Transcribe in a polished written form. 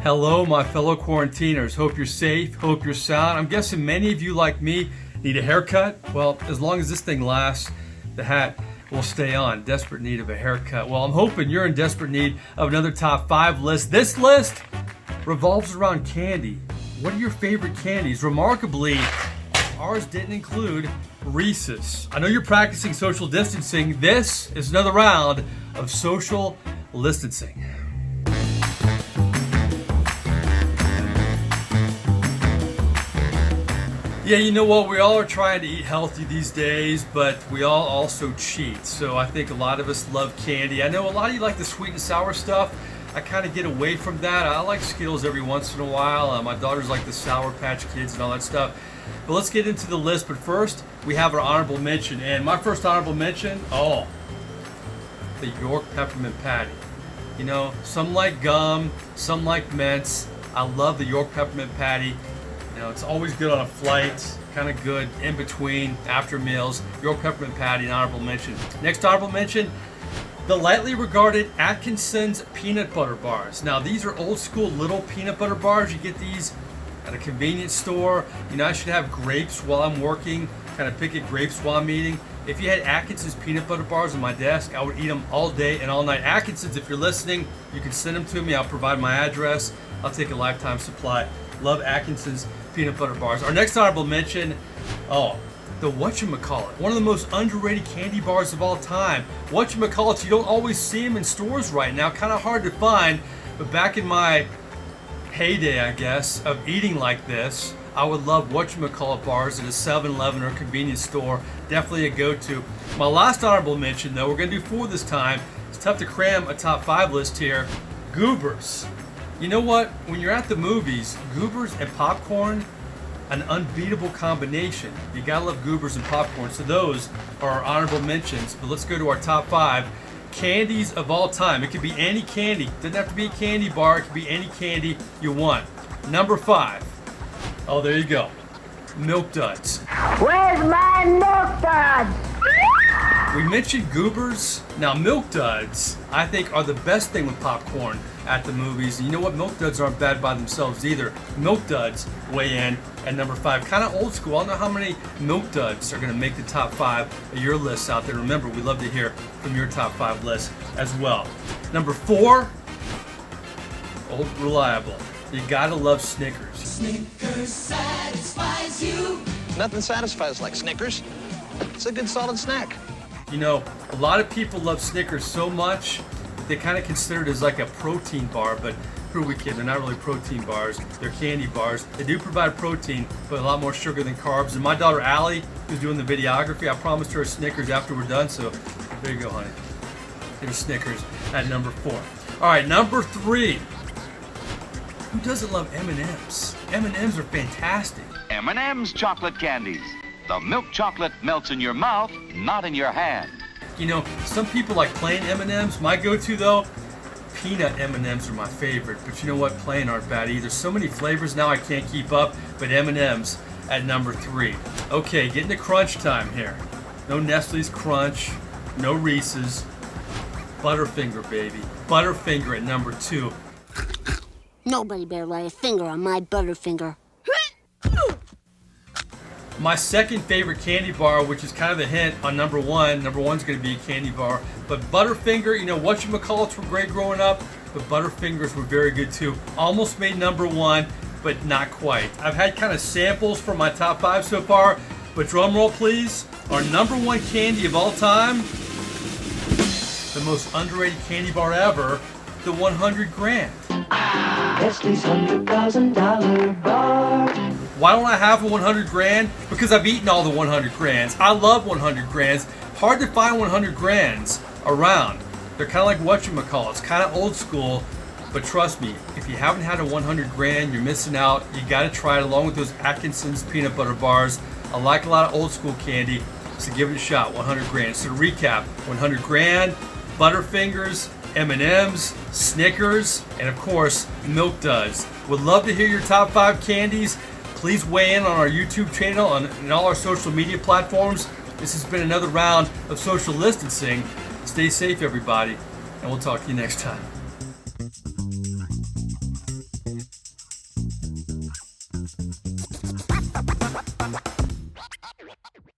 Hello, my fellow quarantiners. Hope you're safe, hope you're sound. I'm guessing many of you, like me, need a haircut. Well, as long as this thing lasts, the hat will stay on. Desperate need of a haircut. Well, I'm hoping you're in desperate need of another top 5 list. This list revolves around candy. What are your favorite candies? Remarkably, ours didn't include Reese's. I know you're practicing social distancing. This is another round of social distancing. Yeah, you know what? We all are trying to eat healthy these days, but we all also cheat. So I think a lot of us love candy. I know a lot of you like the sweet and sour stuff. I kind of get away from that. I like Skittles every once in a while. My daughters like the Sour Patch Kids and all that stuff. But let's get into the list. But first, we have our honorable mention. And my first honorable mention, the York Peppermint Patty. You know, some like gum, some like mints. I love the York Peppermint Patty. You know, it's always good on a flight, kind of good in between, after meals. York Peppermint Patty, an honorable mention. Next honorable mention, the lightly regarded Atkinson's Peanut Butter Bars. Now, these are old school little peanut butter bars. You get these at a convenience store. You know, I should have grapes while I'm working, kind of pick at grapes while I'm eating. If you had Atkinson's Peanut Butter Bars on my desk, I would eat them all day and all night. Atkinson's, if you're listening, you can send them to me. I'll provide my address. I'll take a lifetime supply. Love Atkinson's Peanut Butter Bars. Our next honorable mention, the whatchamacallit, one of the most underrated candy bars of all time. Whatchamacallits, you don't always see them in stores right now, kind of hard to find, but back in my heyday, I guess, of eating like this, I would love whatchamacallit bars at a 7-Eleven or convenience store. Definitely a go-to. My last honorable mention, though, we're going to do 4 this time. It's tough to cram a top 5 list here. Goobers. You know what? When you're at the movies, Goobers and popcorn, an unbeatable combination. You gotta love Goobers and popcorn. So those are our honorable mentions. But let's go to our top 5 candies of all time. It could be any candy. Doesn't have to be a candy bar. It could be any candy you want. Number 5. Oh, there you go. Milk Duds. Where's my Milk Duds? We mentioned Goobers. Now, Milk Duds, I think, are the best thing with popcorn at the movies. And you know what? Milk Duds aren't bad by themselves either. Milk Duds weigh in at number 5. Kind of old school. I don't know how many Milk Duds are going to make the top 5 of your lists out there. Remember, we love to hear from your top 5 lists as well. Number 4, old reliable. You gotta love Snickers. Snickers satisfies you. Nothing satisfies like Snickers. It's a good solid snack. You know, a lot of people love Snickers so much that they kind of consider it as like a protein bar, but who are we kidding? They're not really protein bars. They're candy bars. They do provide protein, but a lot more sugar than carbs. And my daughter Allie, who's doing the videography, I promised her a Snickers after we're done, so there you go, honey. There's Snickers at number 4. All right, number 3. Who doesn't love M&Ms? M&Ms are fantastic. M&M's chocolate candies. The milk chocolate melts in your mouth, not in your hand. You know, some people like plain M&Ms. My go-to, though, peanut M&Ms are my favorite. But you know what? Plain aren't bad either. So many flavors now I can't keep up. But M&Ms at number 3. Okay, getting to crunch time here. No Nestle's Crunch. No Reese's. Butterfinger, baby. Butterfinger at number 2. Nobody better lay a finger on my Butterfinger. My second favorite candy bar, which is kind of a hint on number 1. Number 1's going to be a candy bar. But Butterfinger, you know, whatchamacallits were great growing up, but Butterfingers were very good too. Almost made number 1, but not quite. I've had kind of samples for my top 5 so far, but drum roll please. Our number 1 candy of all time, the most underrated candy bar ever, the 100 grand. Leslie's $100,000 bar. Why don't I have a 100 grand? Because I've eaten all the 100 grands. I love 100 grands. Hard to find 100 grands around. They're kind of like whatchamacallits, kind of old school. But trust me, if you haven't had a 100 grand, you're missing out. You got to try it along with those Atkinson's Peanut Butter Bars. I like a lot of old school candy, so give it a shot, 100 grand. So to recap, 100 grand, Butterfingers, M&M's, Snickers, and of course, Milk Duds. Would love to hear your top 5 candies. Please weigh in on our YouTube channel and all our social media platforms. This has been another round of social distancing. Stay safe, everybody, and we'll talk to you next time.